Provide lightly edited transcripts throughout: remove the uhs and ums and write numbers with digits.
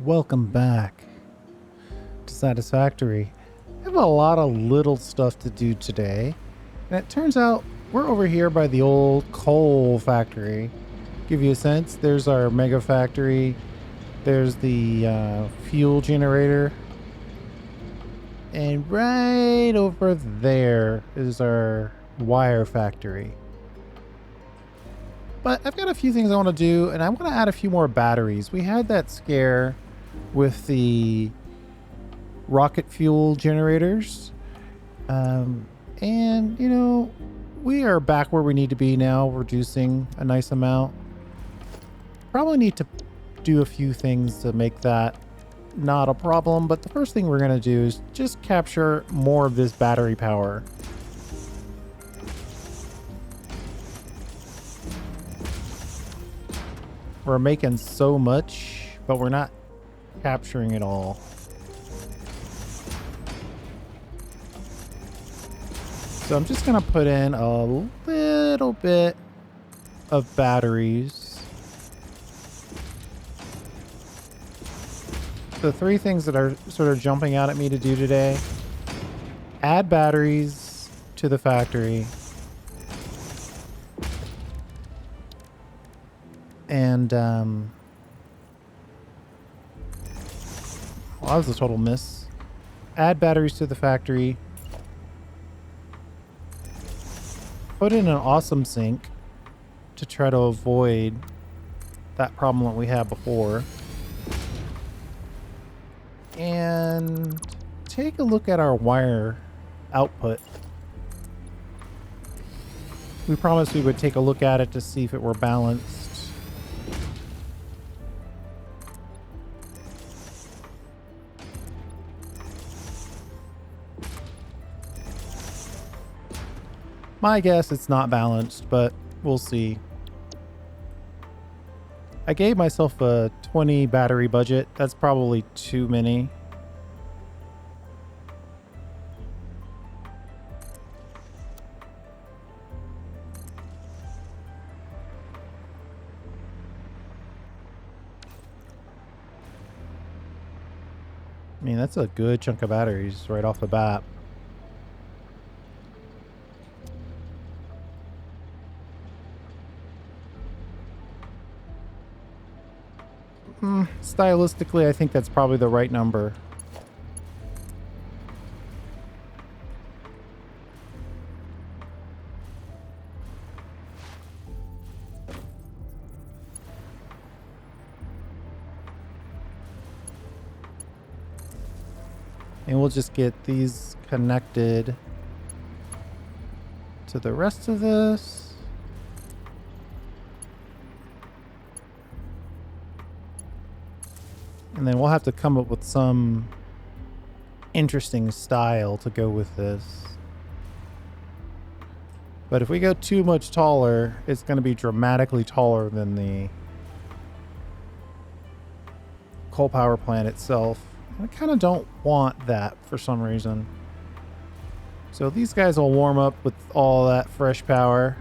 Welcome back to Satisfactory. I have a lot of little stuff to do today, and it turns out we're over here by the old coal factory. Give you a sense, there's our mega factory, there's the fuel generator, and right over there is our wire factory. But I've got a few things I want to do, and I'm going to add a few more batteries. We had that scare with the rocket fuel generators. And, you know, we are back where we need to be now, reducing a nice amount. Probably need to do a few things to make that not a problem, but the first thing we're going to do is just capture more of this battery power. We're making so much, but we're not capturing it all. So I'm just going to put in a little bit of batteries. The three things that are sort of jumping out at me to do today: add batteries to the factory, and well, that was a total miss. Add batteries to the factory, put in an awesome sink to try to avoid that problem that we had before, and take a look at our wire output. We promised we would take a look at it to see if it were balanced. My guess it's not balanced, but we'll see. I gave myself a 20 battery budget. That's probably too many. I mean, that's a good chunk of batteries right off the bat. Stylistically, I think that's probably the right number. And we'll just get these connected to the rest of this. And then we'll have to come up with some interesting style to go with this. But if we go too much taller, it's going to be dramatically taller than the coal power plant itself. I kind of don't want that for some reason. So these guys will warm up with all that fresh power.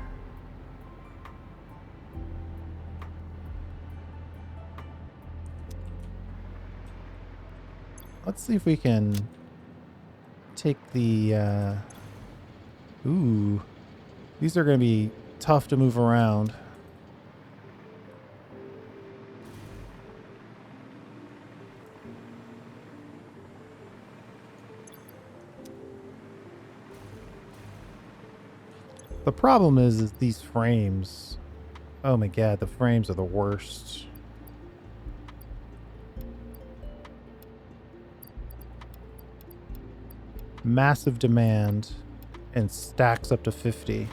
Let's see if we can take the... Ooh. These are going to be tough to move around. The problem is these frames. Oh my god, the frames are the worst. Massive demand and stacks up to 50.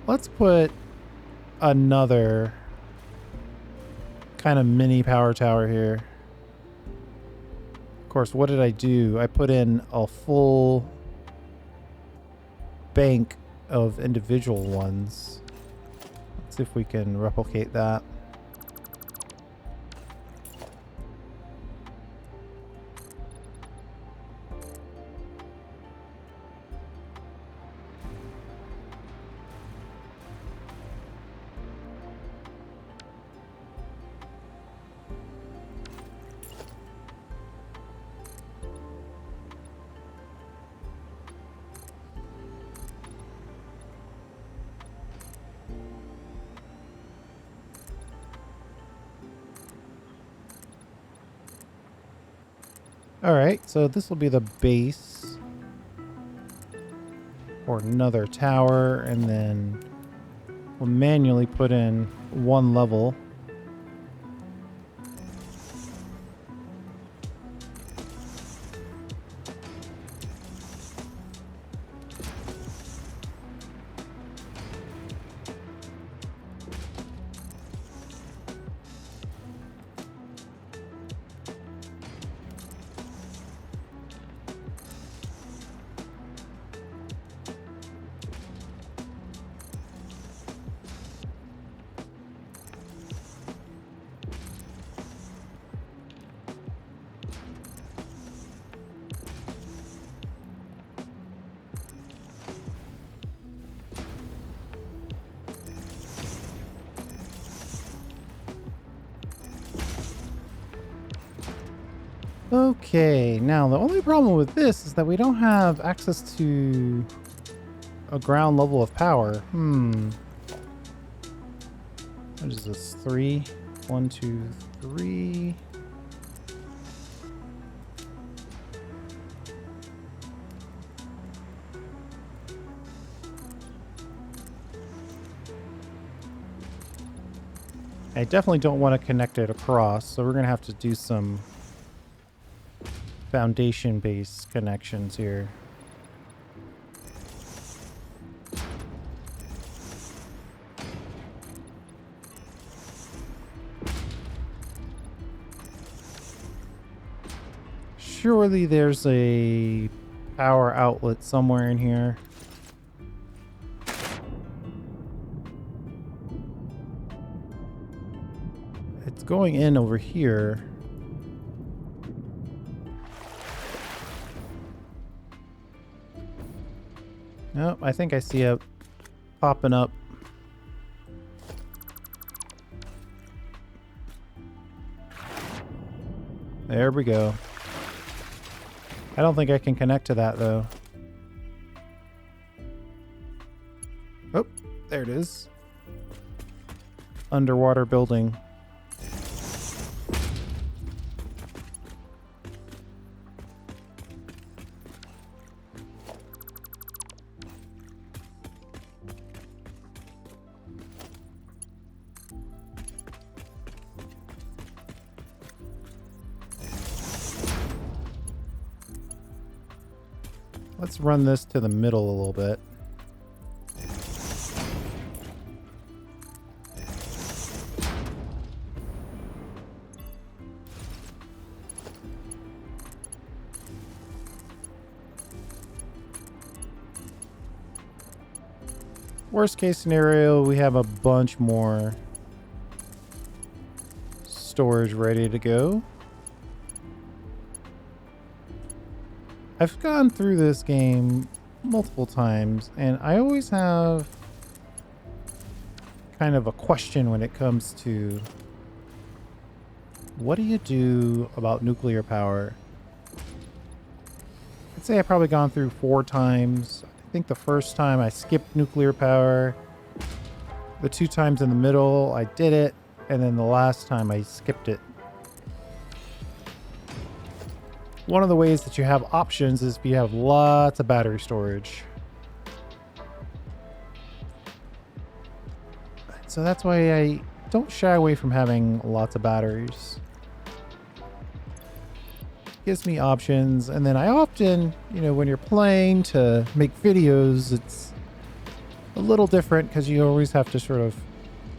Let's put another kind of mini power tower here. Of course, what did I do? I put in a full bank of individual ones. Let's see if we can replicate that. All right, so this will be the base for another tower, and then we'll manually put in one level. Okay, now the only problem with this is that we don't have access to a ground level of power. What is this? 3? 1, 2, 3. I definitely don't want to connect it across, so we're going to have to do some foundation-based connections here. Surely there's a power outlet somewhere in here. It's going in over here. Nope, I think I see it popping up. There we go. I don't think I can connect to that though. Oh, there it is. Underwater building. Let's run this to the middle a little bit. Worst case scenario, we have a bunch more storage ready to go. I've gone through this game multiple times, and I always have kind of a question when it comes to what do you do about nuclear power? I'd say I've probably gone through 4 times. I think the first time I skipped nuclear power. The 2 times in the middle, I did it. And then the last time I skipped it. One of the ways that you have options is if you have lots of battery storage. So that's why I don't shy away from having lots of batteries. Gives me options, and then I often, when you're playing to make videos, it's a little different because you always have to sort of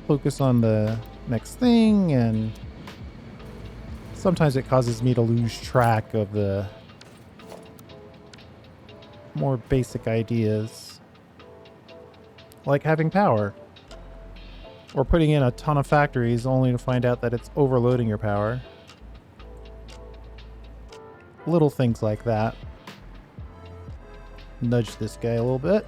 focus on the next thing, and sometimes it causes me to lose track of the more basic ideas, like having power or putting in a ton of factories only to find out that it's overloading your power. Little things like that. Nudge this guy a little bit.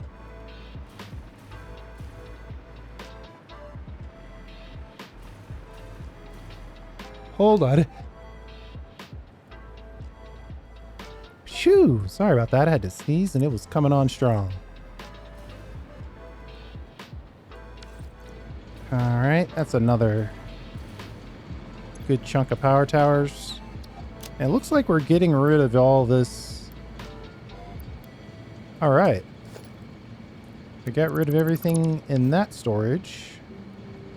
Hold on. Shoo! Sorry about that. I had to sneeze and it was coming on strong. Alright, that's another good chunk of power towers. It looks like we're getting rid of all this. All right. We got rid of everything in that storage.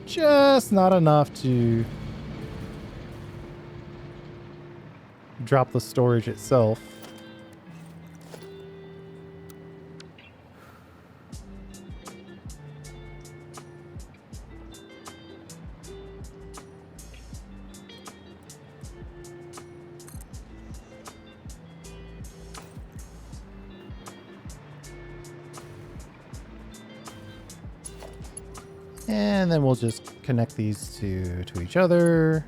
Just not enough to drop the storage itself. And then we'll just connect these two to each other.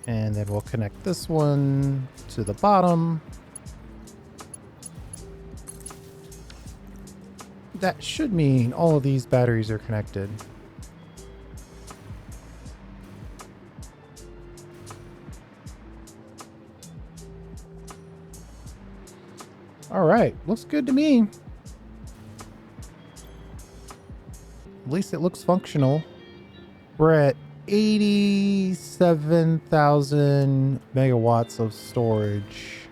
And then we'll connect this one to the bottom. That should mean all of these batteries are connected. All right, looks good to me. At least it looks functional. We're at 87,000 megawatts of storage.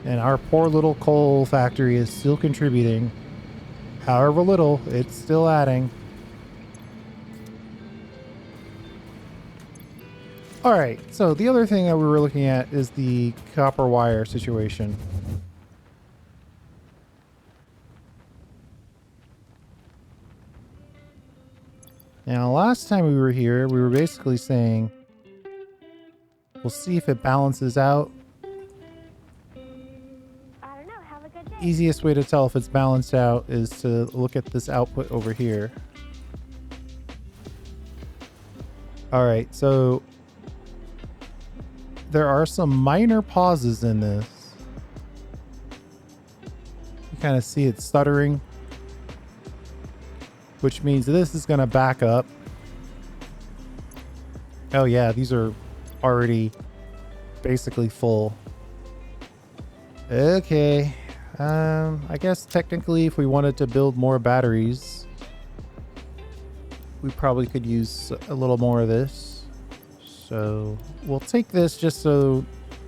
And our poor little coal factory is still contributing. However little, it's still adding. All right, so the other thing that we were looking at is the copper wire situation. Now, last time we were here, we were basically saying, we'll see if it balances out. I don't know. Have a good day. Easiest way to tell if it's balanced out is to look at this output over here. All right, so there are some minor pauses in this. You kind of see it stuttering, which means this is going to back up. Oh yeah, these are already basically full. Okay. I guess technically if we wanted to build more batteries, we probably could use a little more of this. So we'll take this just so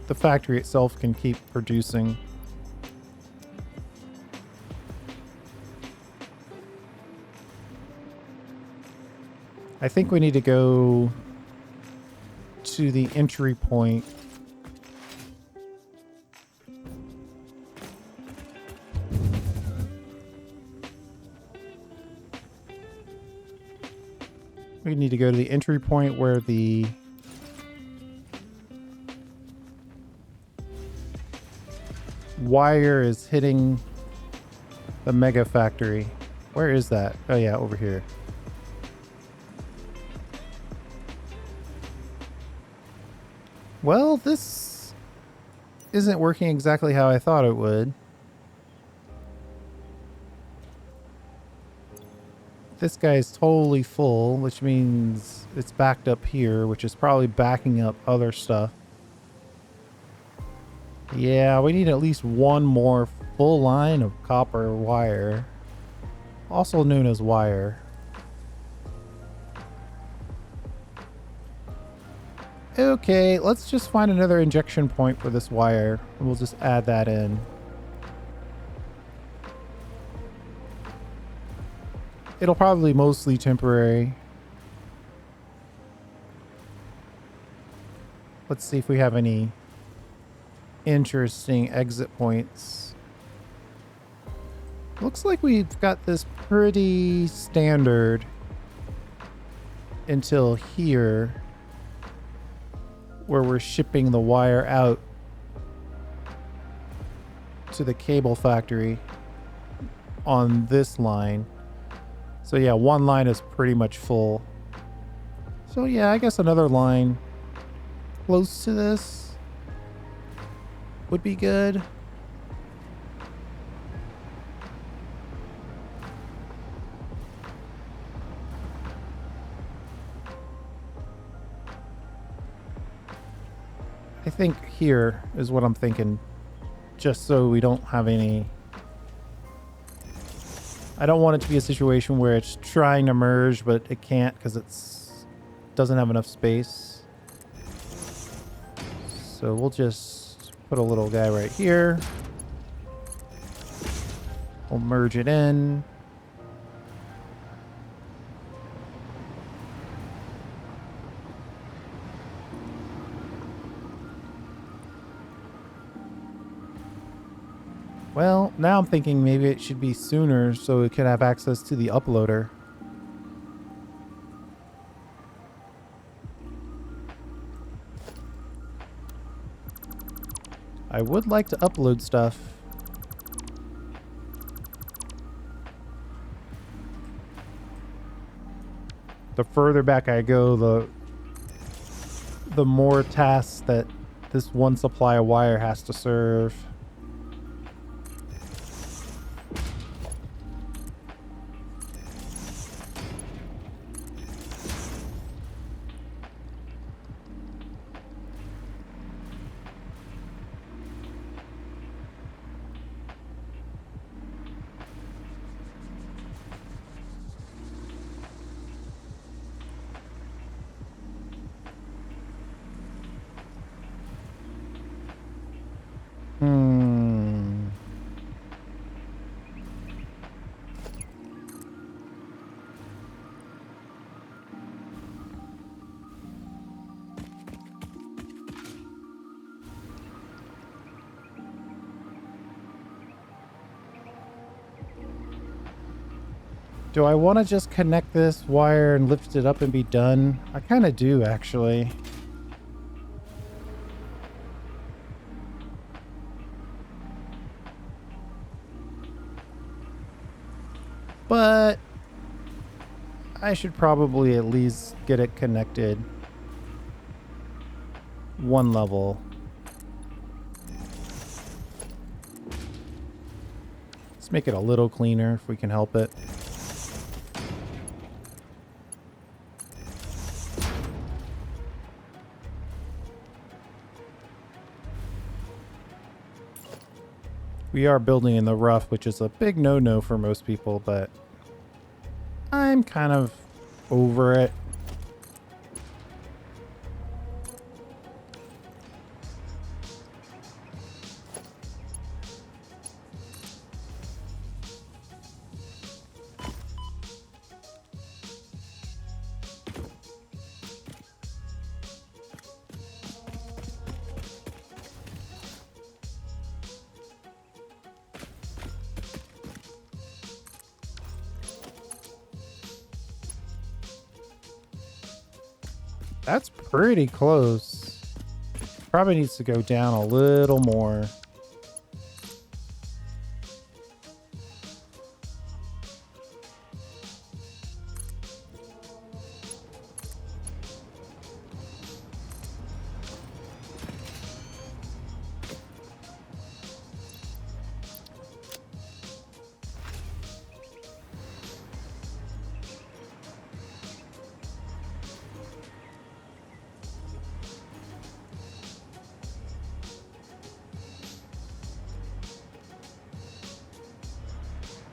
the factory itself can keep producing. I think we need to go to the entry point. We need to go to the entry point where the wire is hitting the mega factory. Where is that? Oh yeah, over here. Well, this isn't working exactly how I thought it would. This guy's totally full, which means it's backed up here, which is probably backing up other stuff. Yeah, we need at least one more full line of copper wire, also known as wire. Okay, let's just find another injection point for this wire, and we'll just add that in. It'll probably mostly temporary. Let's see if we have any interesting exit points. Looks like we've got this pretty standard until here, where we're shipping the wire out to the cable factory on this line. So yeah, one line is pretty much full. So yeah, I guess another line close to this would be good. I think here is what I'm thinking, just so we don't have any... I don't want it to be a situation where it's trying to merge, but it can't because it's doesn't have enough space. So we'll just put a little guy right here. We'll merge it in. Well, now I'm thinking maybe it should be sooner so it could have access to the uploader. I would like to upload stuff. The further back I go, the more tasks that this one supply of wire has to serve. Do I want to just connect this wire and lift it up and be done? I kind of do, actually. But I should probably at least get it connected one level. Let's make it a little cleaner if we can help it. We are building in the rough, which is a big no-no for most people, but I'm kind of over it. That's pretty close. Probably needs to go down a little more.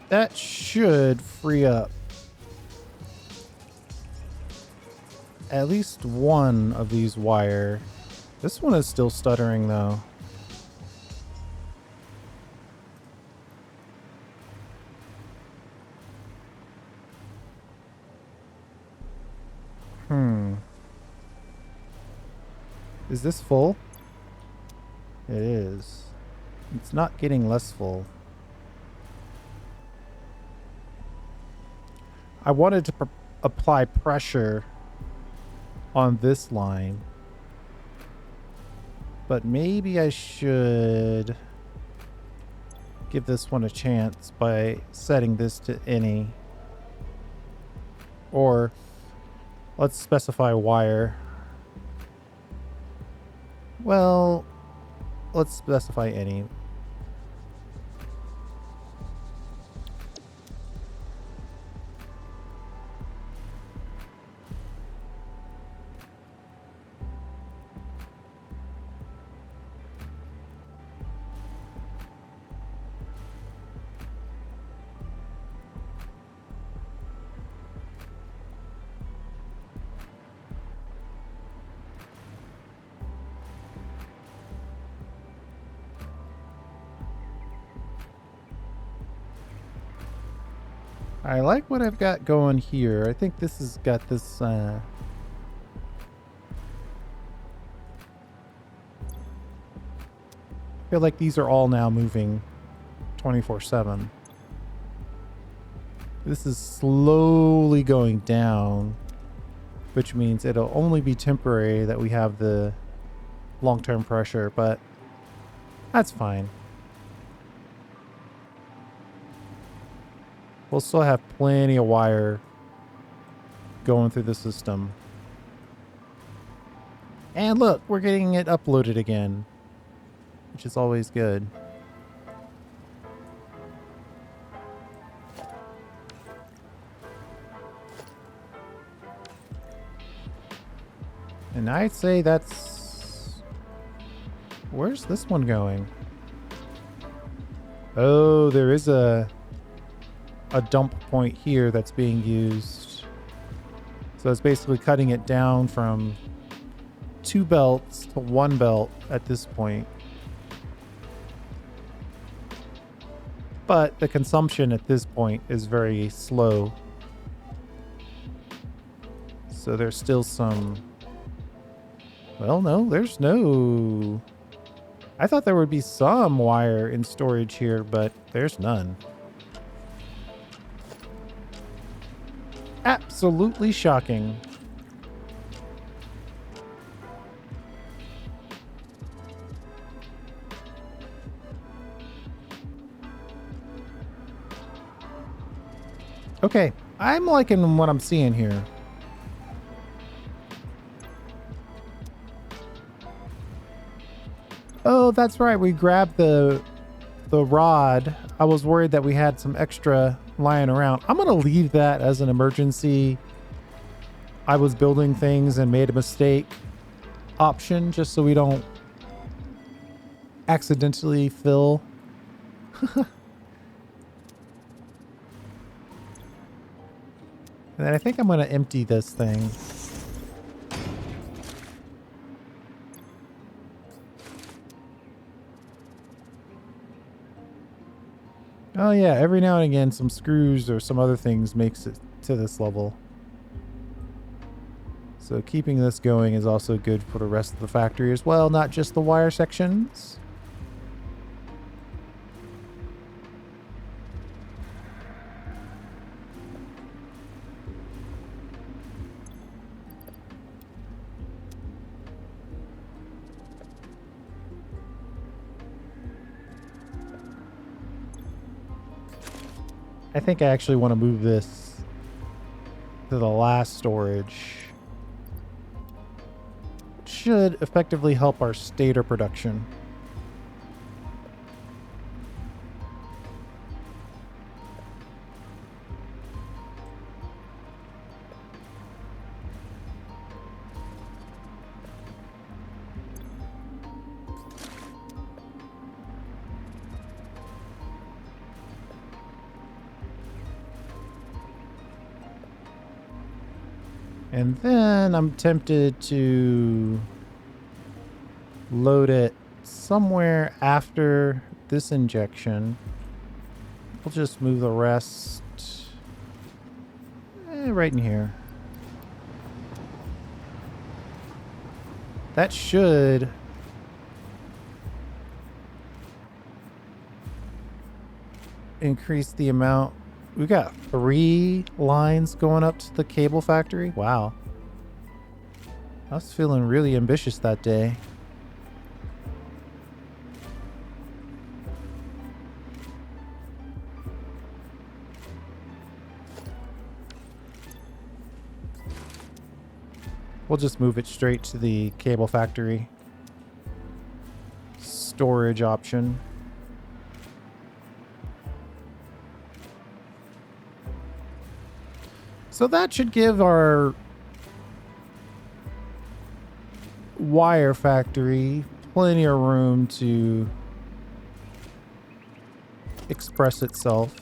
That should free up at least one of these wire. This one is still stuttering though. Is this full? It is. It's not getting less full. I wanted to apply pressure on this line, but maybe I should give this one a chance by setting this to any, or let's specify wire. Well, let's specify any. I like what I've got going here. I think this has got this, I feel like these are all now moving 24/7. This is slowly going down, which means it'll only be temporary that we have the long-term pressure, but that's fine. We'll still have plenty of wire going through the system. And look, we're getting it uploaded again, which is always good. And I'd say that's... Where's this one going? Oh, there is a dump point here that's being used. So it's basically cutting it down from 2 belts to 1 belt at this point. But the consumption at this point is very slow. So there's still some... Well, no, there's no... I thought there would be some wire in storage here, but there's none. Absolutely shocking. Okay, I'm liking what I'm seeing here. Oh, that's right. We grabbed the rod. I was worried that we had some extra lying around. I'm going to leave that as an emergency. I was building things and made a mistake option just so we don't accidentally fill. And then I think I'm going to empty this thing. Oh yeah, every now and again some screws or some other things makes it to this level. So keeping this going is also good for the rest of the factory as well, not just the wire sections. I think I actually want to move this to the last storage. Should effectively help our stator production. And then I'm tempted to load it somewhere after this injection. We'll just move the rest right in here. That should increase the amount. We got 3 lines going up to the cable factory. Wow. I was feeling really ambitious that day. We'll just move it straight to the cable factory storage option. So that should give our wire factory plenty of room to express itself.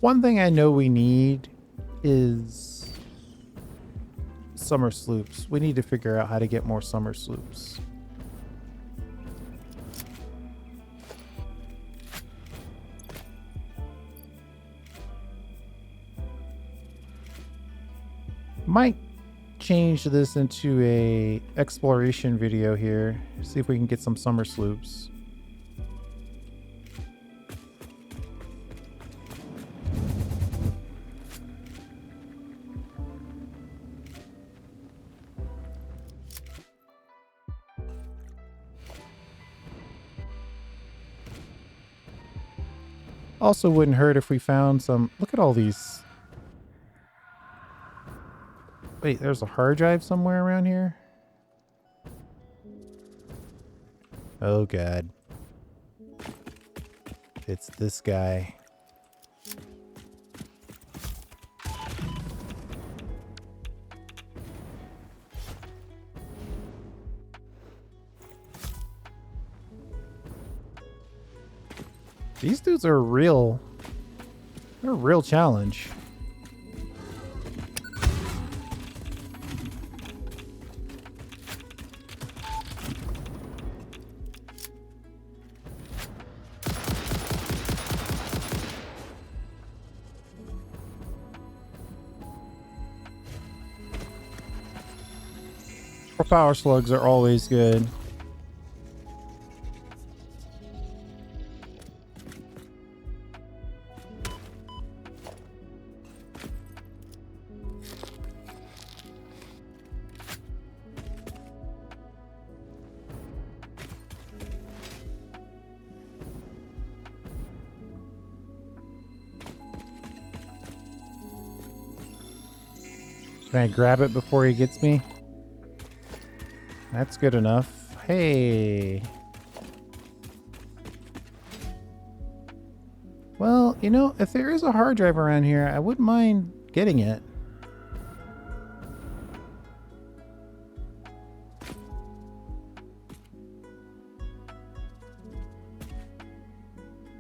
One thing I know we need is summer sloops. We need to figure out how to get more summer sloops. Might change this into a exploration video here. See if we can get some summer sloops. Also wouldn't hurt if we found some... Look at all these. Wait, there's a hard drive somewhere around here? Oh god. It's this guy. These dudes are real. They're a real challenge. Power slugs are always good. Can I grab it before he gets me? That's good enough. Hey. Well, you know, if there is a hard drive around here, I wouldn't mind getting it.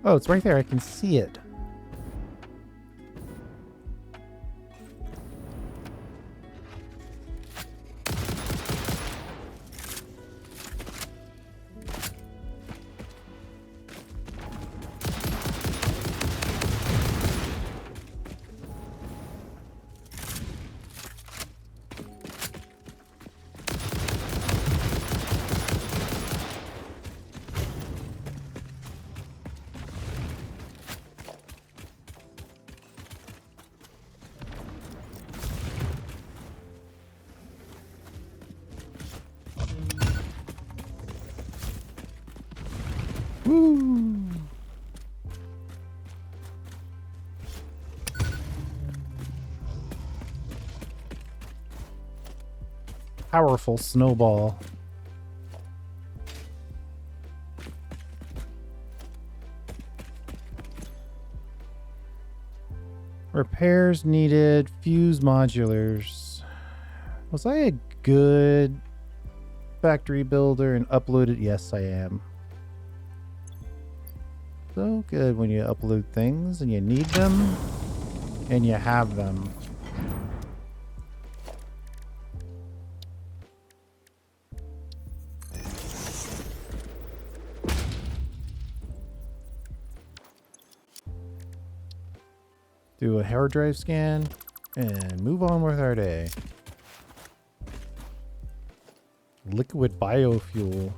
Oh, it's right there. I can see it. Woo! Powerful snowball. Repairs needed. Fuse modulars. Was I a good factory builder and uploaded? Yes, I am. So good when you upload things and you need them and you have them. Do a hard drive scan and move on with our day. Liquid biofuel.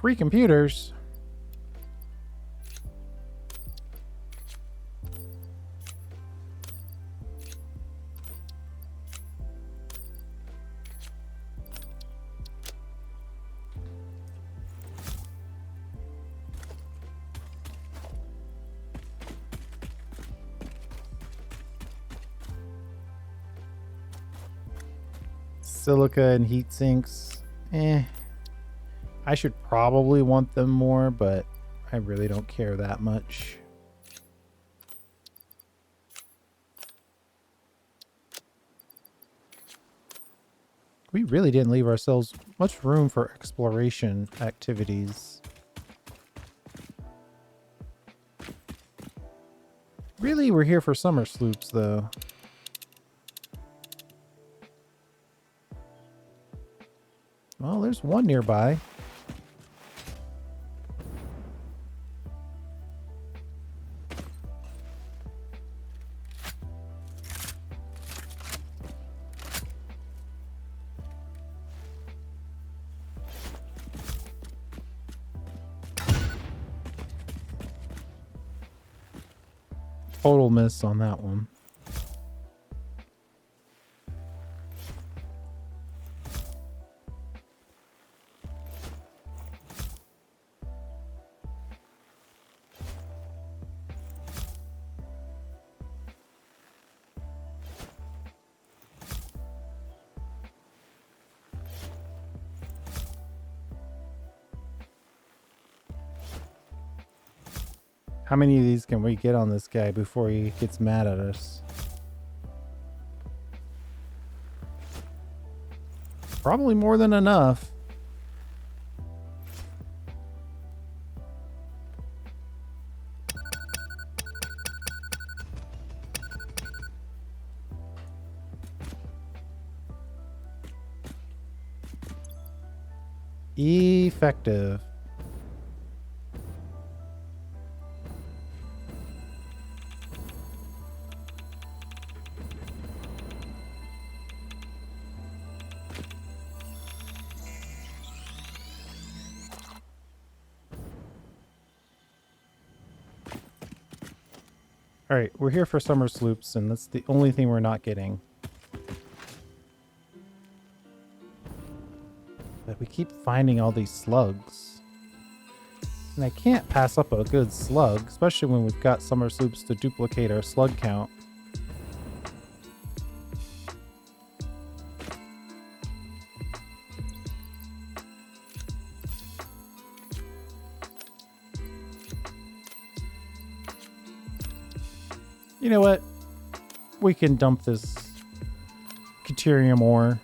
Free computers. Silica and heat sinks. I should probably want them more, but I really don't care that much. We really didn't leave ourselves much room for exploration activities. Really, we're here for summer sloops, though. Well, there's one nearby. Total miss on that one. How many of these can we get on this guy before he gets mad at us? Probably more than enough. Effective. All right, we're here for summer sloops, and that's the only thing we're not getting. But we keep finding all these slugs. And I can't pass up a good slug, especially when we've got summer sloops to duplicate our slug count. You know what? We can dump this Deuterium ore.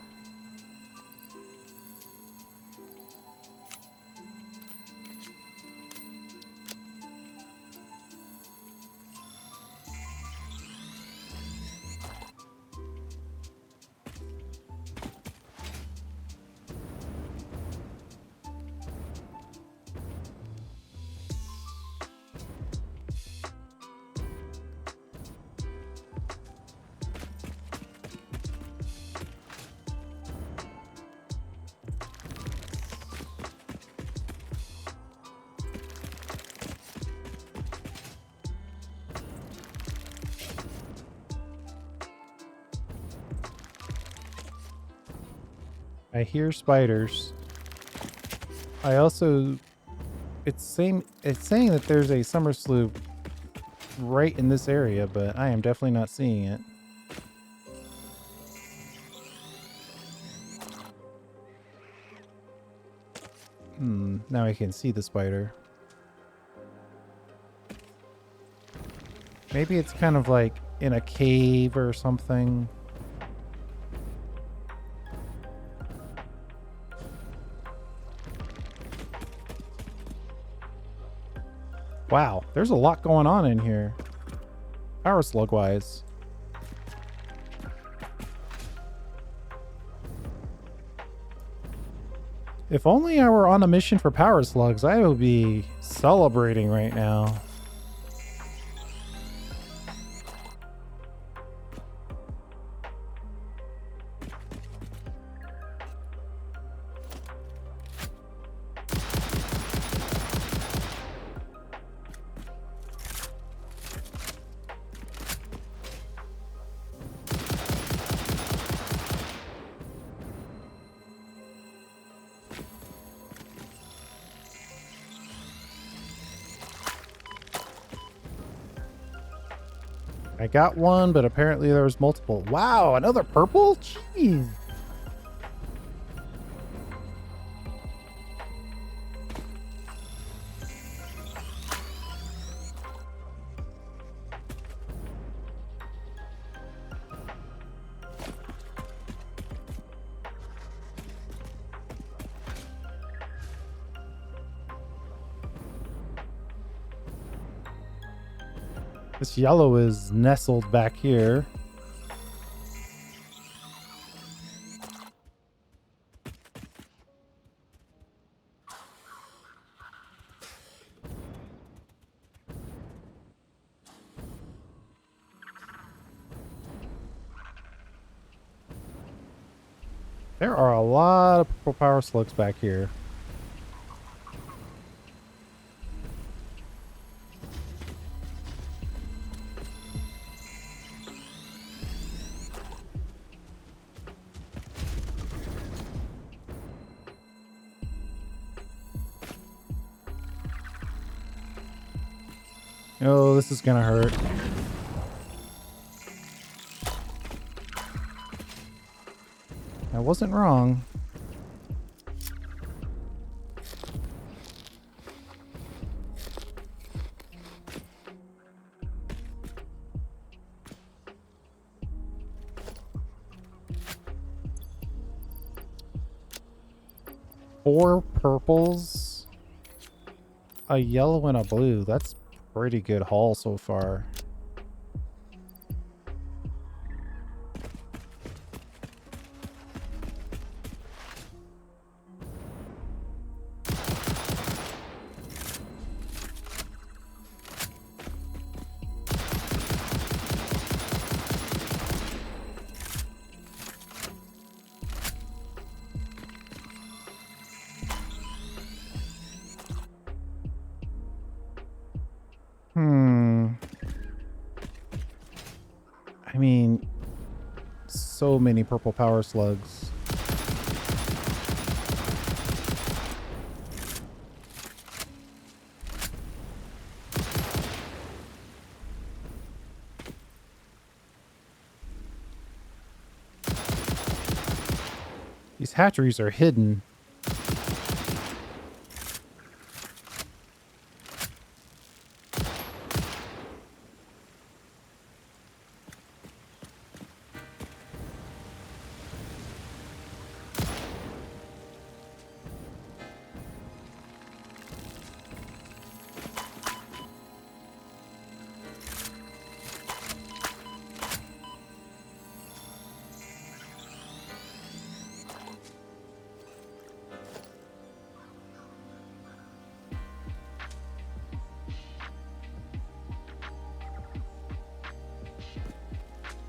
I hear spiders. I also, it's saying that there's a summer sloop right in this area, but I am definitely not seeing it. Now I can see the spider. Maybe it's kind of like in a cave or something. Wow, there's a lot going on in here. Power slug wise. If only I were on a mission for power slugs, I would be celebrating right now. I got one, but apparently there was multiple. Wow, another purple? Jeez. This yellow is nestled back here. There are a lot of purple power slugs back here. Oh, this is gonna hurt. I wasn't wrong. Four purples, a yellow, and a blue. That's pretty good haul so far. I mean, so many purple power slugs. These hatcheries are hidden.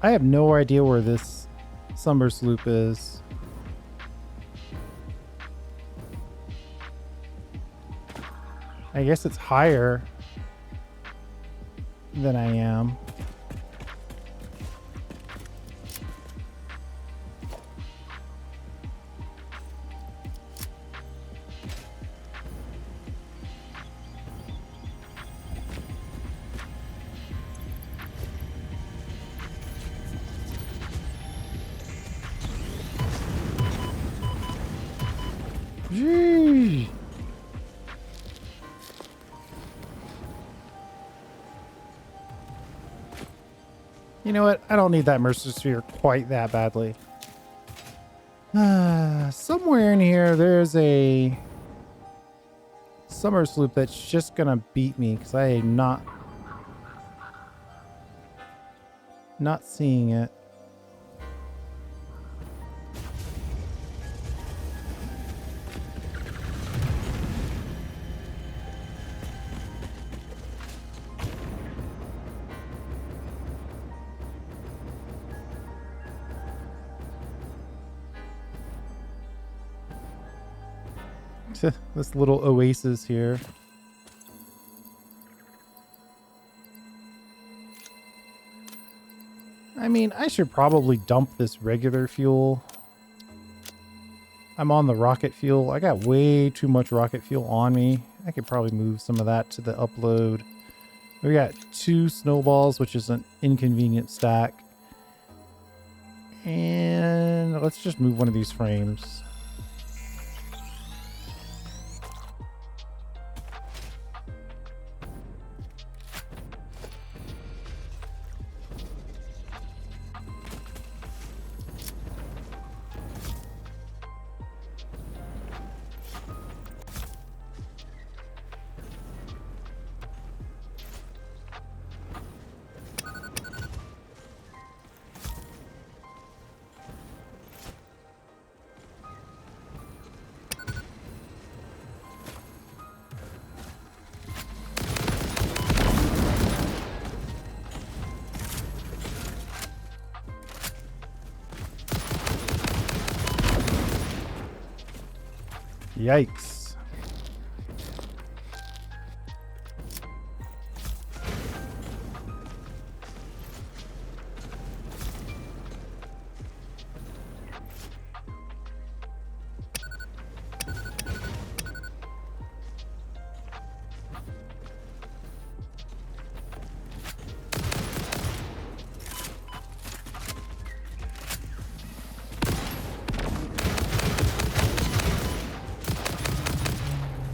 I have no idea where this summer sloop is. I guess it's higher than I am. Gee. You know what? I don't need that Mercer Sphere quite that badly. Somewhere in here, there's a summer sloop that's just gonna beat me because I am not seeing it. This little oasis here. I mean, I should probably dump this regular fuel. I'm on the rocket fuel. I got way too much rocket fuel on me. I could probably move some of that to the upload. We got 2 snowballs, which is an inconvenient stack. And let's just move one of these frames. Yikes.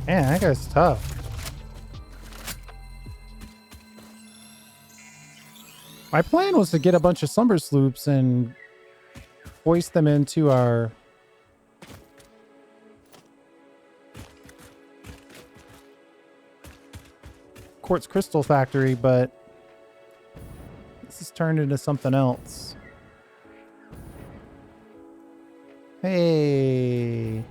Man, that guy's tough. My plan was to get a bunch of summer sloops and hoist them into our quartz crystal factory, but this has turned into something else. Hey.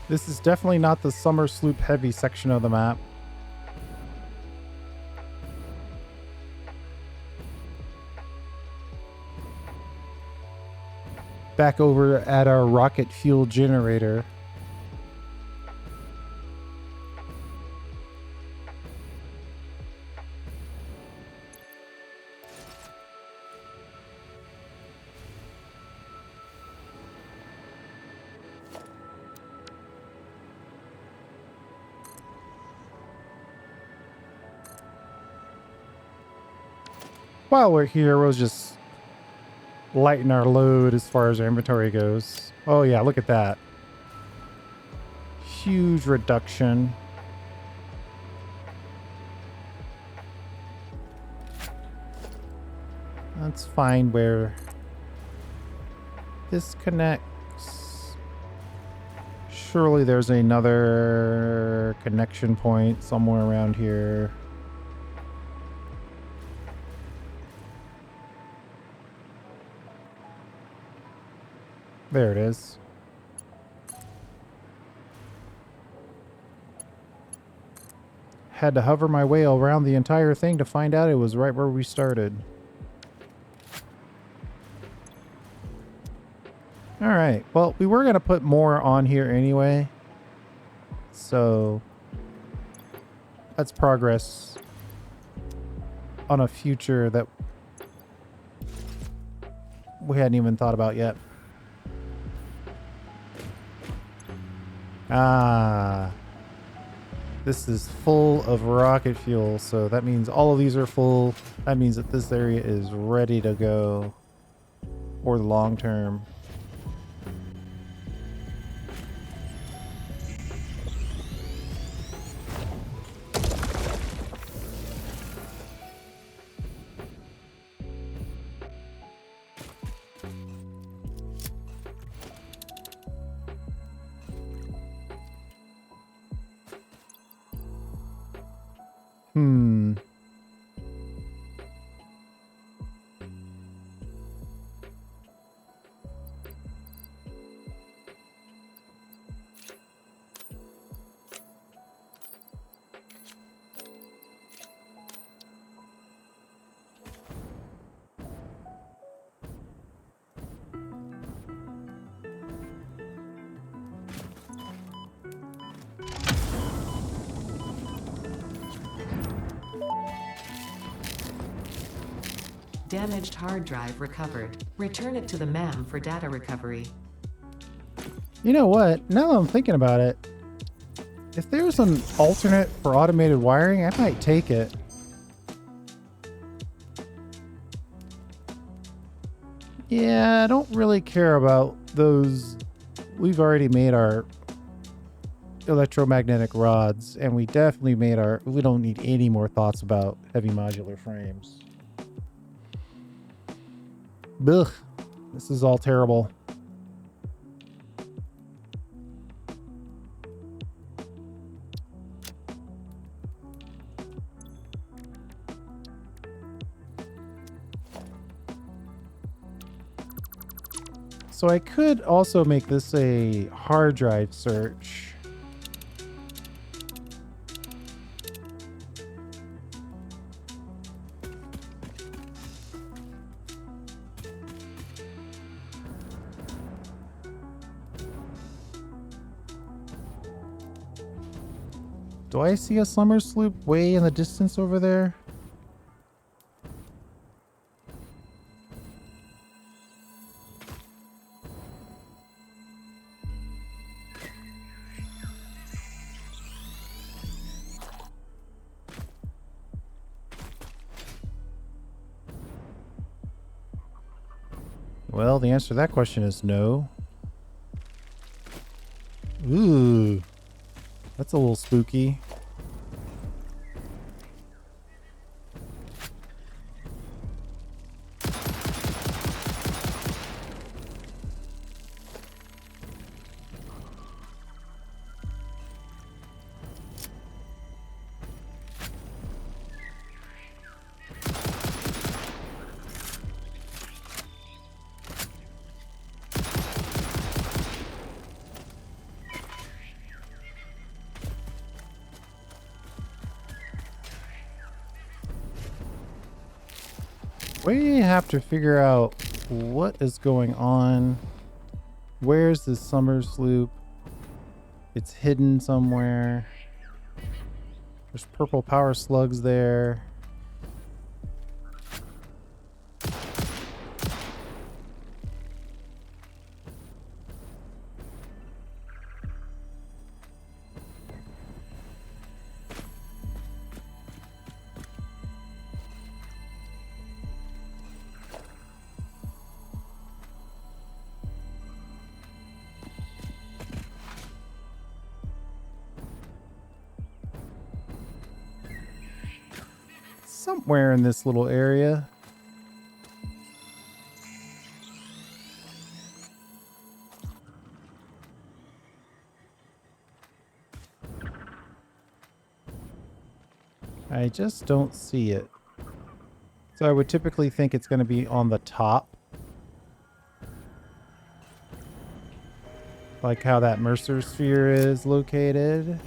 This is definitely not the summer sloop heavy section of the map. Back over at our rocket fuel generator. While we're here, we'll just lighten our load as far as our inventory goes. Oh yeah, look at that. Huge reduction. Let's find where this connects. Surely there's another connection point somewhere around here. There it is. Had to hover my way around the entire thing to find out it was right where we started. Alright, well, we were going to put more on here anyway. So, that's progress on a future that we hadn't even thought about yet. Ah, this is full of rocket fuel, so that means all of these are full. That means that this area is ready to go for the long term. Hmm. Damaged hard drive recovered. Return it to the MAM for data recovery. You know what? Now that I'm thinking about it, if there's an alternate for automated wiring, I might take it. Yeah, I don't really care about those. We've already made our electromagnetic rods, and we definitely made our... We don't need any more thoughts about heavy modular frames. Ugh, this is all terrible. So I could also make this a hard drive search. Do I see a summer sloop way in the distance over there? Well, the answer to that question is no. Ooh, that's a little spooky. We have to figure out what is going on. Where's this summer sloop? It's hidden somewhere. There's purple power slugs there. Somewhere in this little area. I just don't see it. So I would typically think it's going to be on the top. Like how that Mercer sphere is located.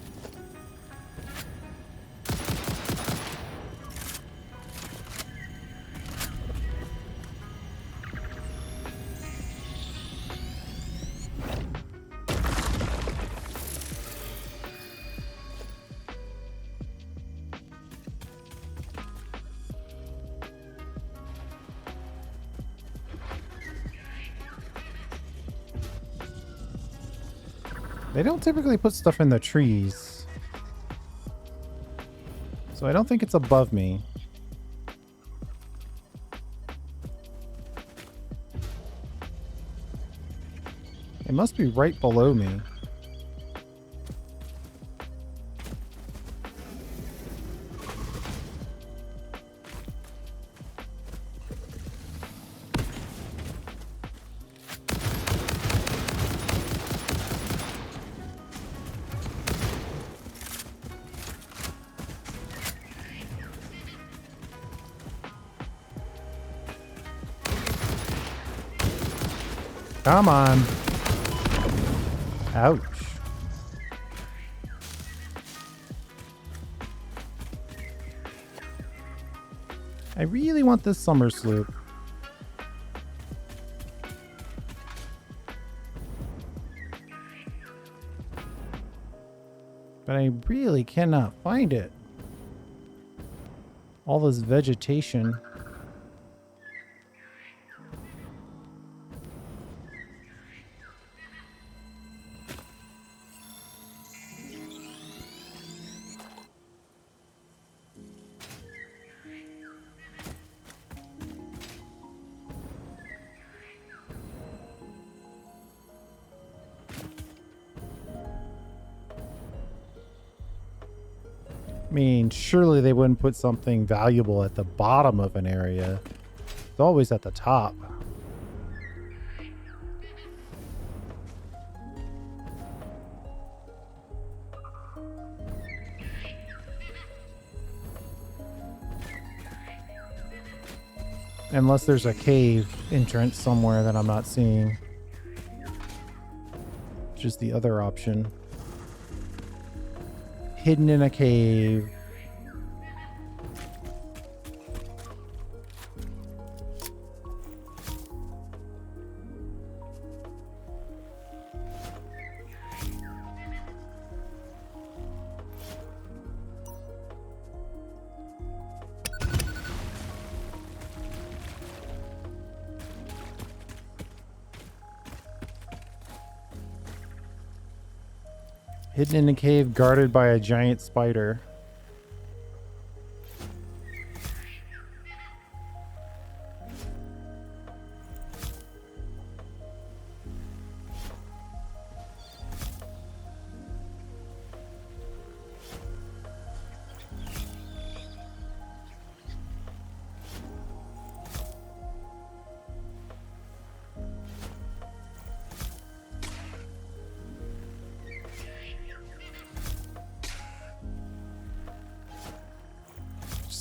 They don't typically put stuff in the trees. So I don't think it's above me. It must be right below me. Come on. Ouch. I really want this summer sloop. But I really cannot find it. All this vegetation. I mean, surely they wouldn't put something valuable at the bottom of an area. It's always at the top. Unless there's a cave entrance somewhere that I'm not seeing. Which is the other option. Hidden in a cave. Hidden in a cave guarded by a giant spider.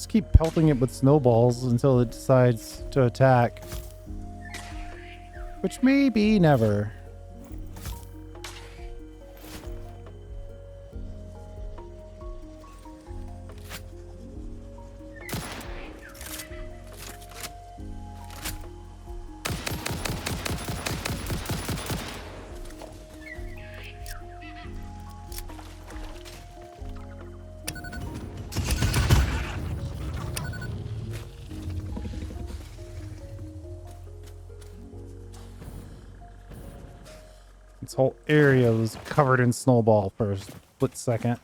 Keep pelting it with snowballs until it decides to attack. Which may be never. This whole area was covered in snowball for a split second.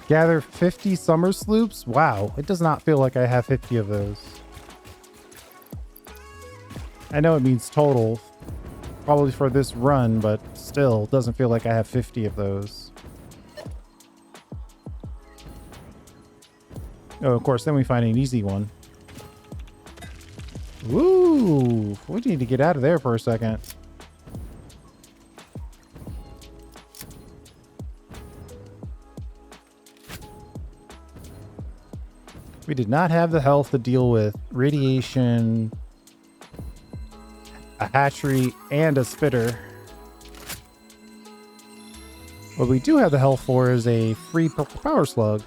Gather 50 summer sloops? Wow, it does not feel like I have 50 of those. I know it means total, probably for this run, but still, it doesn't feel like I have 50 of those. Oh, of course, then we find an easy one. Woo! We need to get out of there for a second. We did not have the health to deal with radiation, a hatchery, and a spitter. What we do have the health for is a free power slug.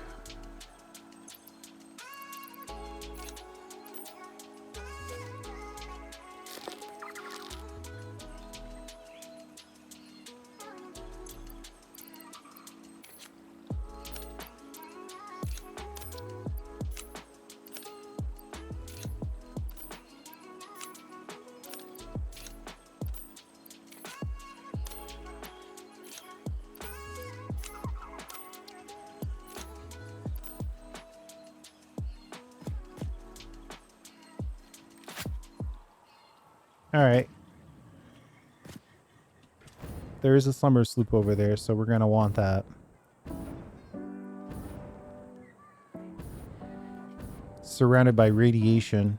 All right. There is a summer sloop over there, so we're going to want that. Surrounded by radiation.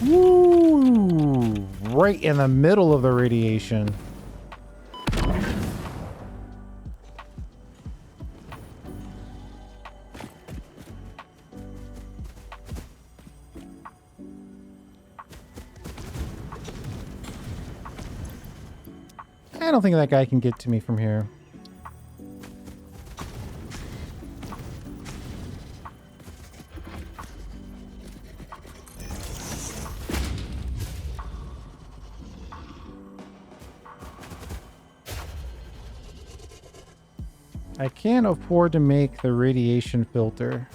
Woo! Right in the middle of the radiation. I don't think that guy can get to me from here. I can't afford to make the radiation filter.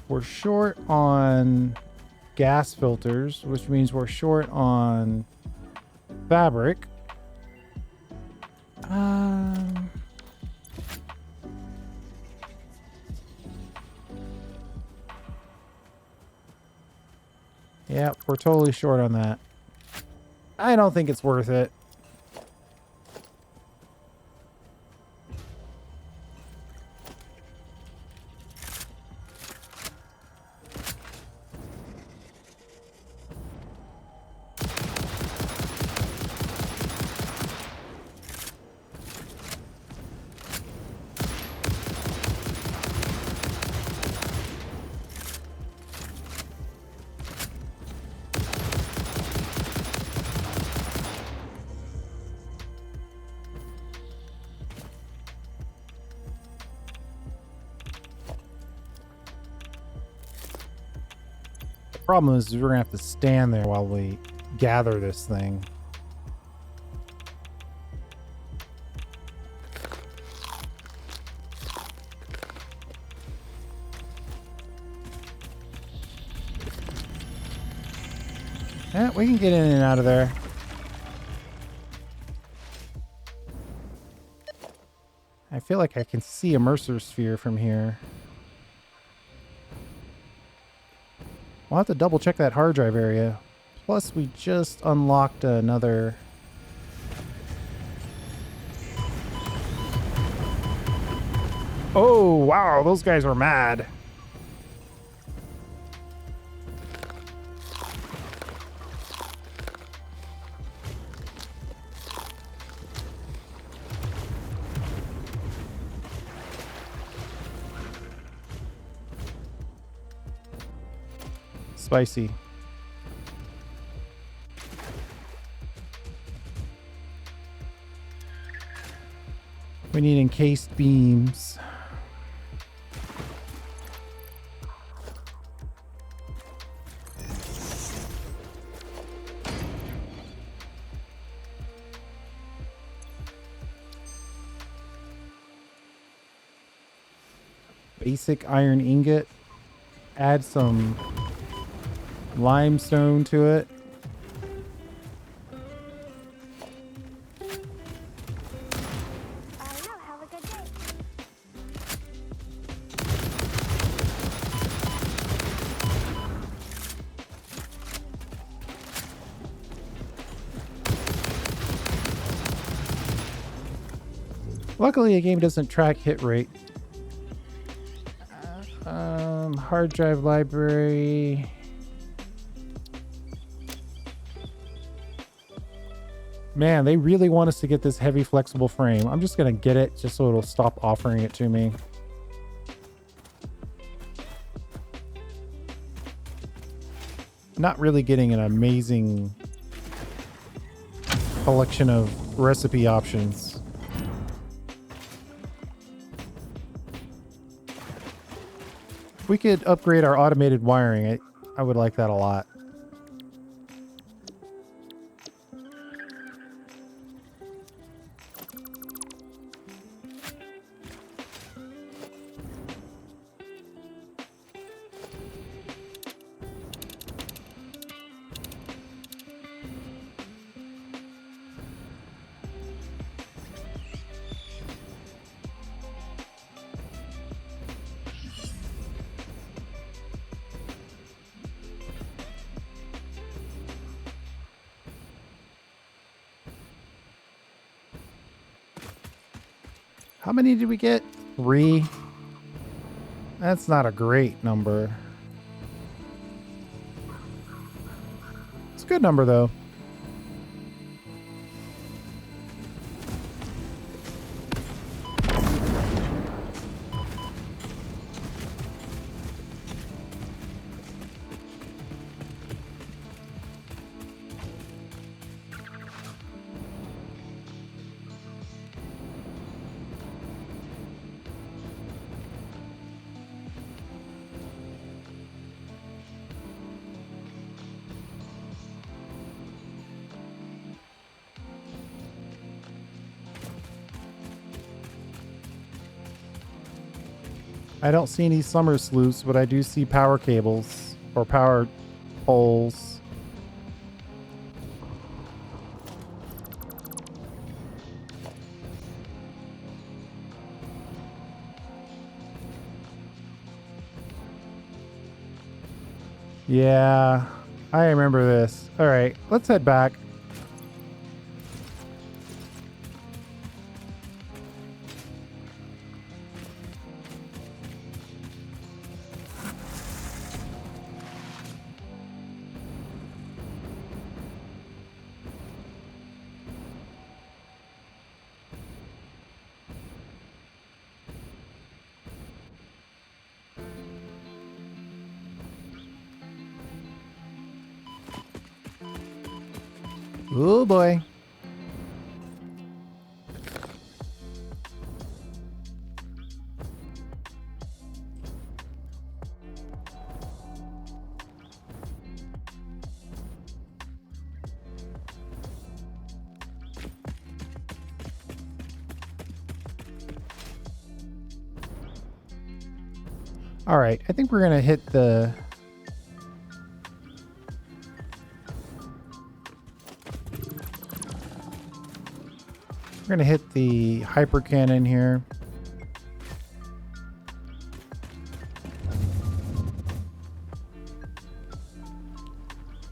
We're short on gas filters, which means we're short on fabric. Yeah, we're totally short on that. I don't think it's worth it. Problem is, we're gonna have to stand there while we gather this thing. Yeah, we can get in and out of there. I feel like I can see a Mercer sphere from here. We'll have to double check that hard drive area. Plus, we just unlocked another... Oh, wow, those guys are mad. Spicy. We need encased beams. Basic iron ingot. Add some limestone to it. I don't know. Have a good day. Luckily, the game doesn't track hit rate. Hard drive library. Man, they really want us to get this heavy flexible frame. I'm just gonna get it just so it'll stop offering it to me. Not really getting an amazing collection of recipe options. If we could upgrade our automated wiring, I would like that a lot. How many did we get? 3. That's not a great number. It's a good number, though. I don't see any summer sleuths, but I do see power cables or power poles. Yeah, I remember this. All right, let's head back. Oh boy. All right, I think we're gonna hit the... We're gonna hit the hyper cannon here.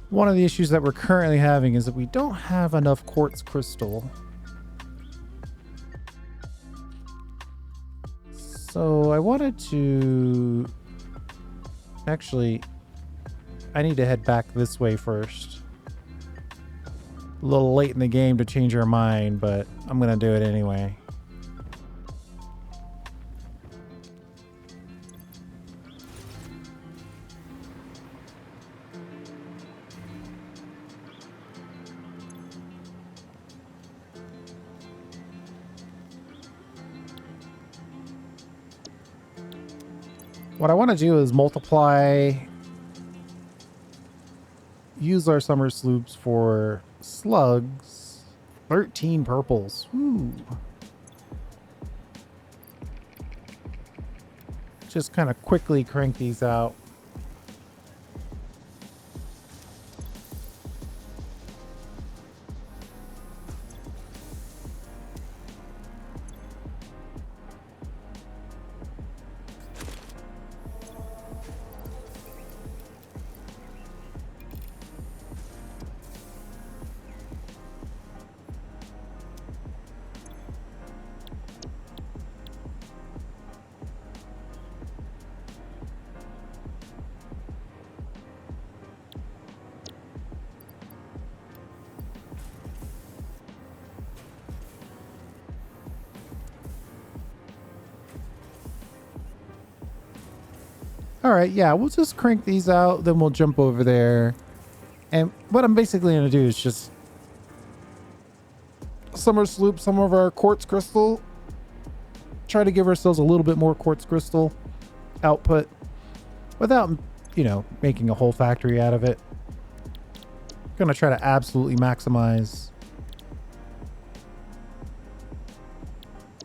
One of the issues that we're currently having is that we don't have enough quartz crystal. So I wanted to... Actually, I need to head back this way first. A little late in the game to change our mind, but I'm gonna do it anyway. What I want to do is multiply, use our summer sloops for slugs. 13 purples. Ooh. Just kind of quickly crank these out. All right, yeah, we'll just crank these out, then we'll jump over there. And what I'm basically going to do is just summer sloop some of our quartz crystal. Try to give ourselves a little bit more quartz crystal output without, you know, making a whole factory out of it. Going to try to absolutely maximize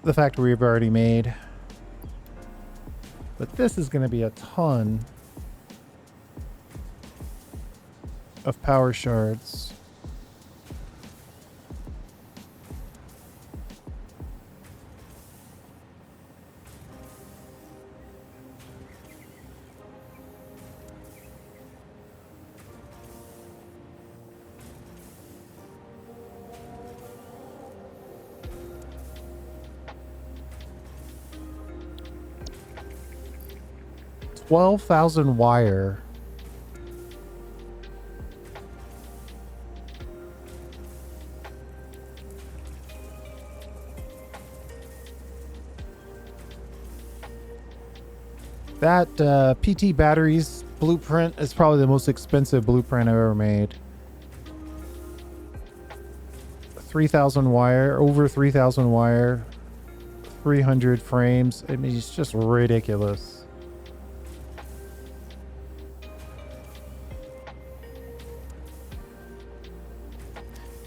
the factory we've already made. But this is going to be a ton of power shards. $12,000 wire. That PT batteries blueprint is probably the most expensive blueprint I've ever made. 3,000 wire, over 3,000 wire, 300 frames. I mean, it's just ridiculous.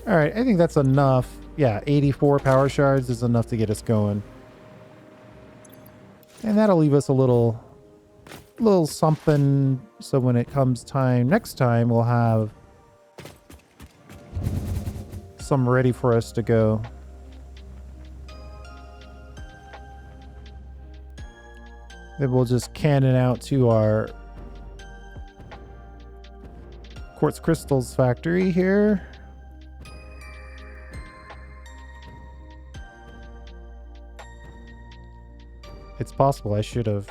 All right, I think that's enough. Yeah, 84 power shards is enough to get us going. And that'll leave us a little something, so when it comes time next time, we'll have some ready for us to go. Then we'll just cannon out to our quartz crystals factory here. It's possible I should have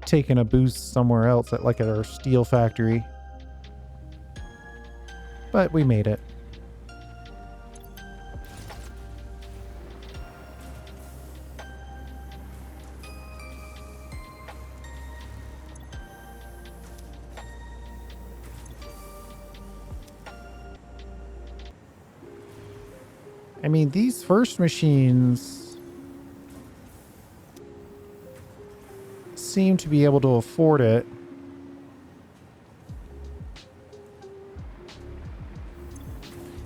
taken a boost somewhere else, at our steel factory. But we made it. I mean, these first machines seem to be able to afford it.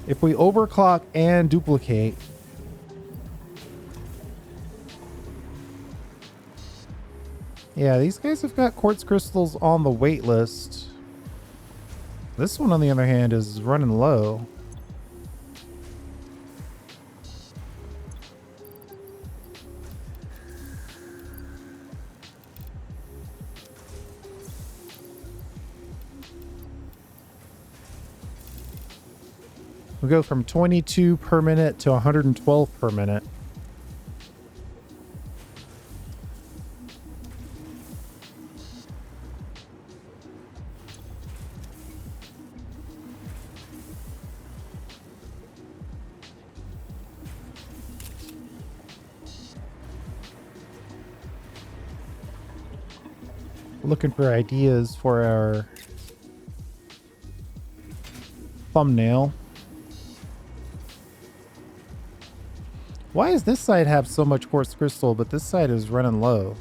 If we overclock and duplicate, Yeah, these guys have got quartz crystals on the wait list. This one, on the other hand, is running low. We go from 22 per minute to 112 per minute. Looking for ideas for our thumbnail. Why does this side have so much quartz crystal, but this side is running low?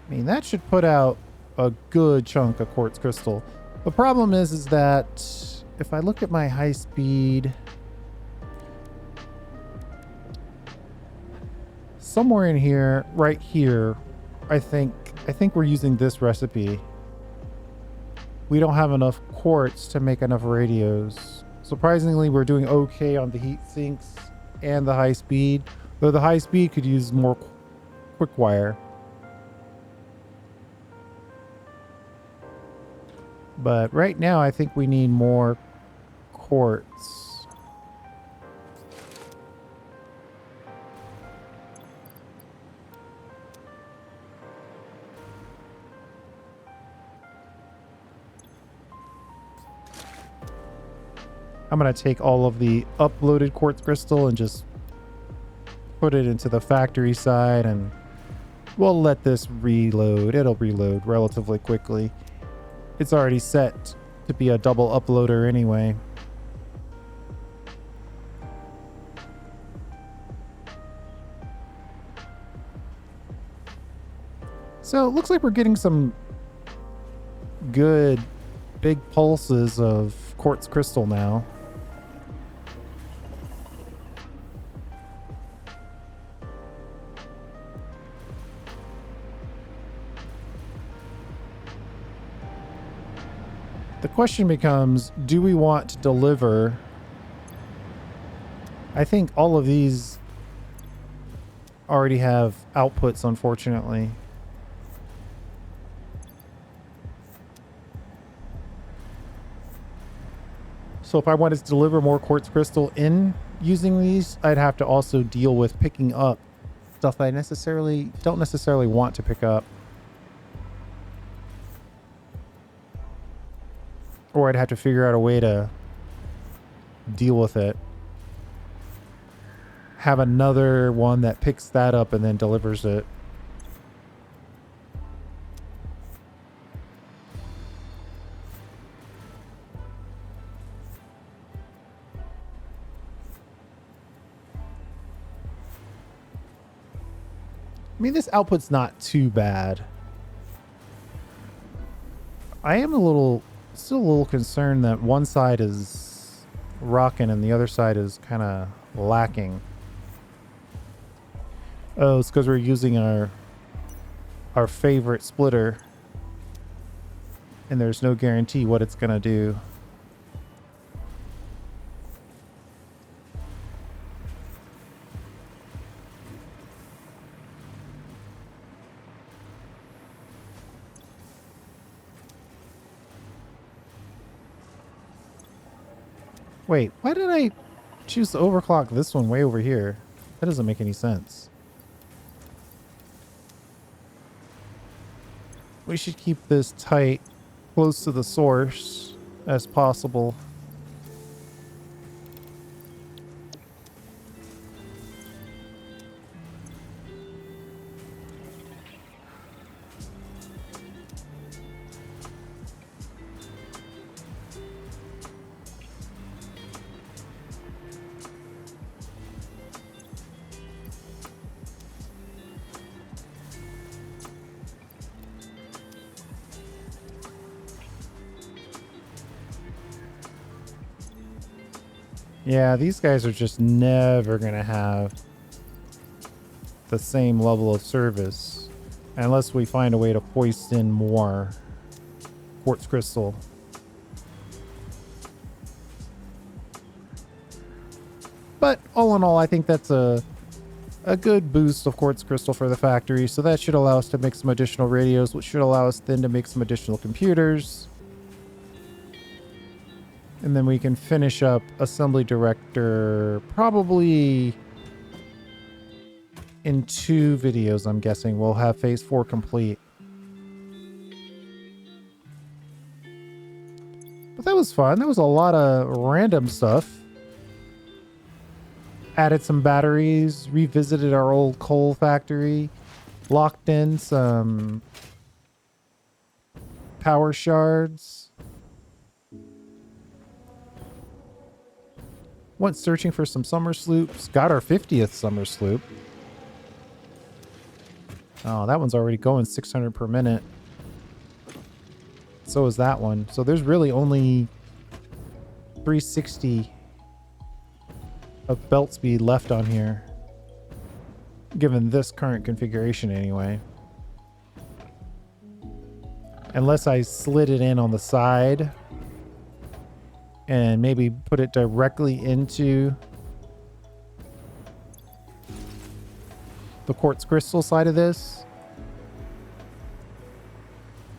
I mean, that should put out a good chunk of quartz crystal. The problem is that if I look at my high speed, somewhere in here, right here, I think we're using this recipe. We don't have enough quartz to make enough radios. Surprisingly, we're doing okay on the heat sinks and the high speed, though the high speed could use more quick wire. But right now, I think we need more quartz. I'm going to take all of the uploaded quartz crystal and just put it into the factory side, and we'll let this reload. It'll reload relatively quickly. It's already set to be a double uploader anyway. So it looks like we're getting some good big pulses of quartz crystal now. The question becomes, do we want to deliver? I think all of these already have outputs, unfortunately. So if I wanted to deliver more quartz crystal in using these, I'd have to also deal with picking up stuff I don't necessarily want to pick up. Or I'd have to figure out a way to deal with it. Have another one that picks that up and then delivers it. I mean, this output's not too bad. I am still a little concerned that one side is rocking and the other side is kind of lacking. Oh, it's because we're using our favorite splitter, and there's no guarantee what it's gonna do. Wait, why did I choose to overclock this one way over here? That doesn't make any sense. We should keep this tight, close to the source as possible. Yeah, these guys are just never going to have the same level of service unless we find a way to hoist in more quartz crystal. But all in all, I think that's a good boost of quartz crystal for the factory. So that should allow us to make some additional radios, which should allow us then to make some additional computers. And then we can finish up Assembly Director probably in 2 videos, I'm guessing. We'll have Phase 4 complete. But that was fun. That was a lot of random stuff. Added some batteries, revisited our old coal factory, locked in some power shards. Went searching for some summer sloops. Got our 50th summer sloop. Oh, that one's already going 600 per minute. So is that one. So there's really only 360 of belt speed left on here, given this current configuration anyway. Unless I slid it in on the side and maybe put it directly into the quartz crystal side of this.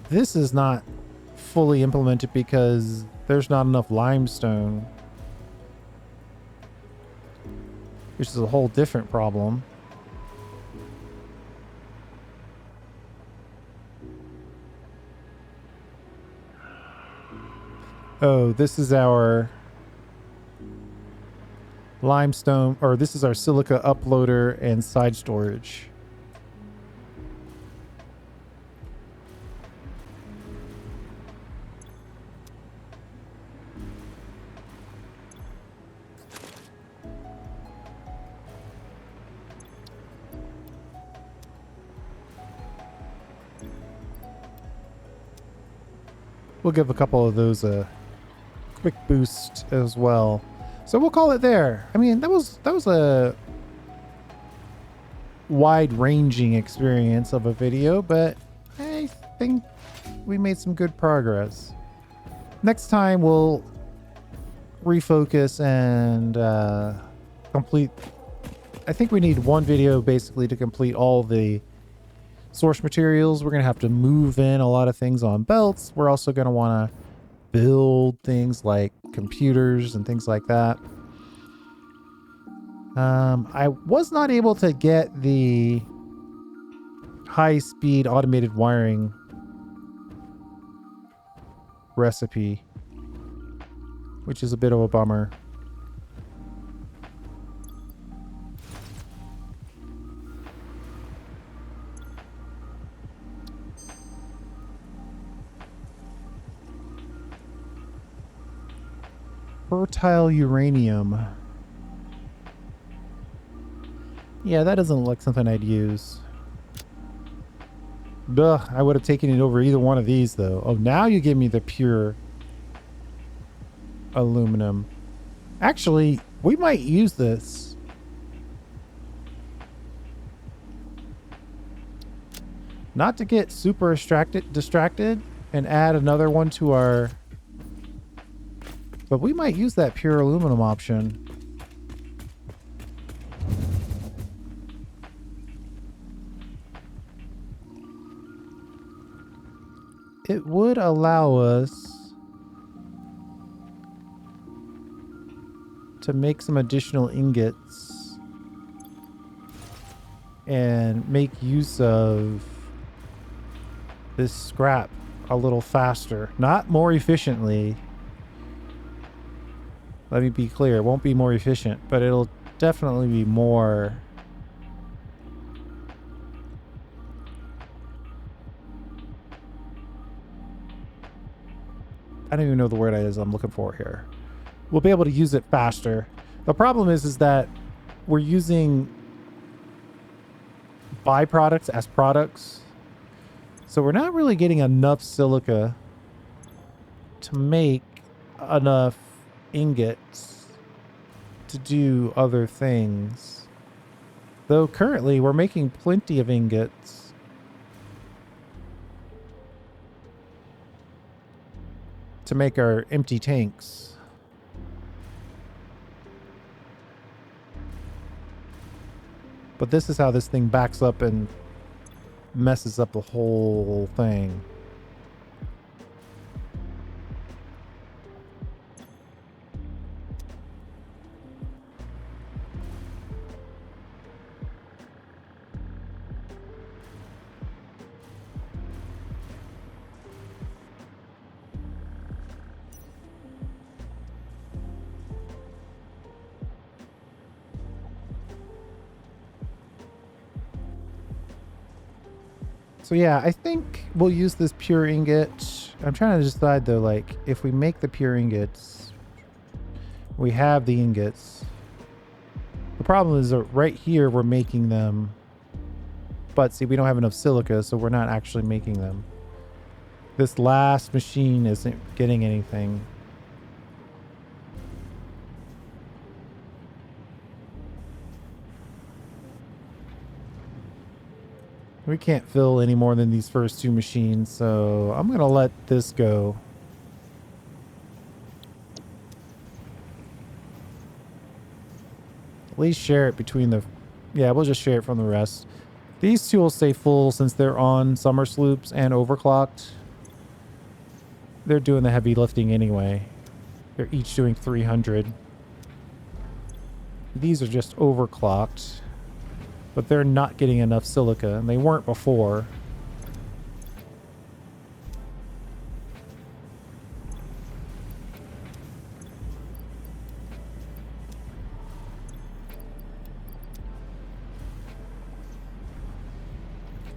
This is not fully implemented because there's not enough limestone, which is a whole different problem. Oh, this is our limestone, or this is our silica uploader and side storage. We'll give a couple of those a quick boost as well. So we'll call it there. I mean, that was a wide-ranging experience of a video, but I think we made some good progress. Next time we'll refocus and complete. I think we need one video basically to complete all the source materials. We're going to have to move in a lot of things on belts. We're also going to want to build things like computers and things like that. I was not able to get the high-speed automated wiring recipe, which is a bit of a bummer. Fertile uranium. Yeah, that doesn't look like something I'd use. Duh, I would have taken it over either one of these, though. Oh, now you give me the pure aluminum. Actually, we might use this. Not to get super distracted and add another one to our... But we might use that pure aluminum option. It would allow us to make some additional ingots and make use of this scrap a little faster. Not more efficiently. Let me be clear, it won't be more efficient, but it'll definitely be more... I don't even know the word it is I'm looking for here. We'll be able to use it faster. The problem is that we're using byproducts as products. So we're not really getting enough silica to make enough ingots to do other things. Though currently we're making plenty of ingots. To make our empty tanks. But this is how this thing backs up and messes up the whole thing. So yeah, I think we'll use this pure ingot. I'm trying to decide though, like, if we make the pure ingots, we have the ingots. The problem is that right here we're making them, but see, we don't have enough silica, so we're not actually making them. This last machine isn't getting anything. We can't fill any more than these first two machines, so I'm going to let this go. At least share it between the... Yeah, we'll just share it from the rest. These two will stay full since they're on summer sloops and overclocked. They're doing the heavy lifting anyway. They're each doing 300. These are just overclocked. But they're not getting enough silica, and they weren't before.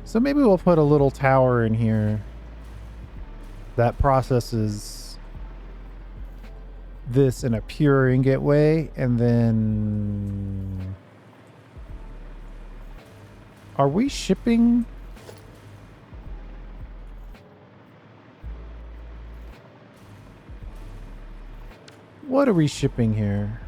So maybe we'll put a little tower in here that processes this in a pure ingot way, and then... Are we shipping? What are we shipping here?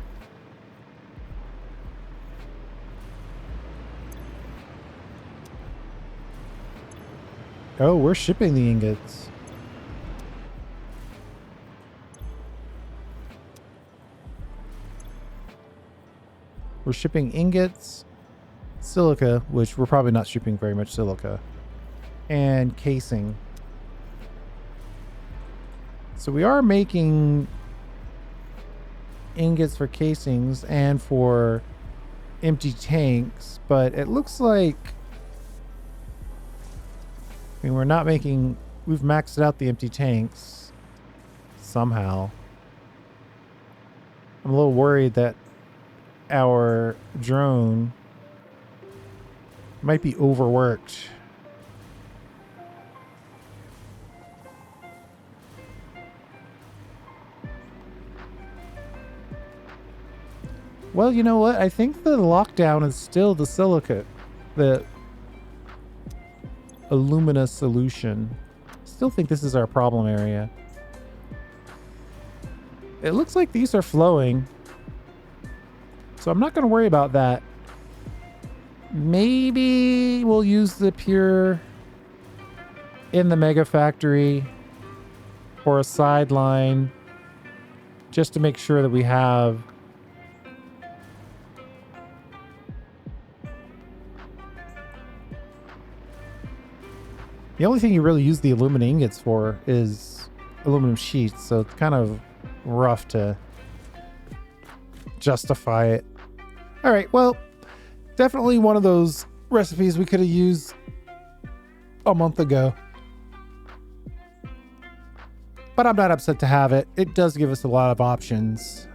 Oh, we're shipping the ingots. We're shipping ingots, silica, which we're probably not shipping very much silica, and casing. So we are making ingots for casings and for empty tanks, but it looks like, I mean, we're not making, we've maxed out the empty tanks somehow. I'm a little worried that our drone might be overworked. Well, you know what? I think the lockdown is still the silica, the alumina solution. Still think this is our problem area. It looks like these are flowing, so I'm not going to worry about that. Maybe we'll use the pure in the mega factory or a sideline just to make sure that we have the only thing you really use the aluminum ingots for is aluminum sheets, so it's kind of rough to justify it. All right, well, definitely one of those recipes we could have used a month ago. But I'm not upset to have it. It does give us a lot of options.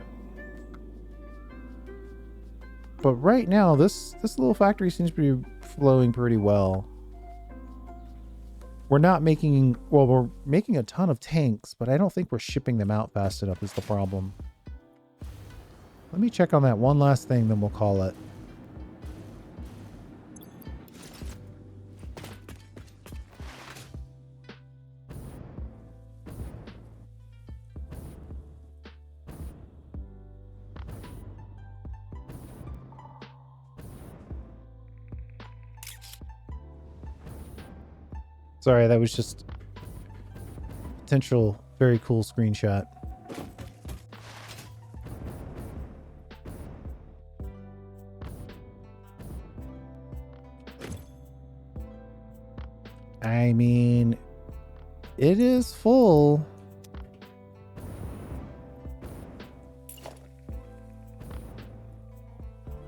But right now, this little factory seems to be flowing pretty well. We're not making, well, we're making a ton of tanks, but I don't think we're shipping them out fast enough is the problem. Let me check on that one last thing, then we'll call it. Sorry, that was just potential very cool screenshot. I mean, it is full.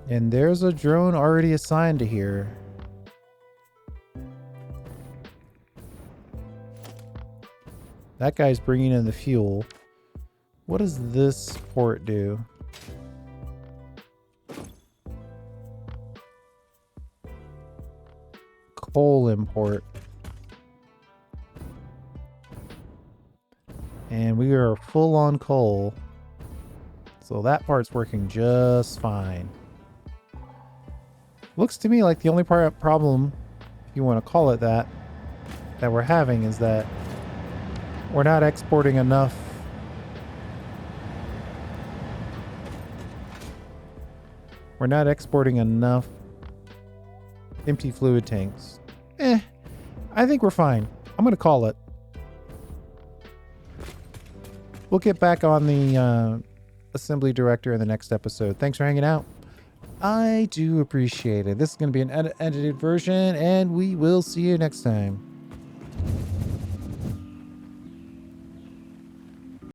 And there's a drone already assigned to here. That guy's bringing in the fuel. What does this port do? Coal import. And we are full on coal. So that part's working just fine. Looks to me like the only problem, if you want to call it that we're having is that we're not exporting enough. We're not exporting enough empty fluid tanks. I think we're fine. I'm going to call it. We'll get back on the assembly director in the next episode. Thanks for hanging out. I do appreciate it. This is going to be an edited version, and we will see you next time.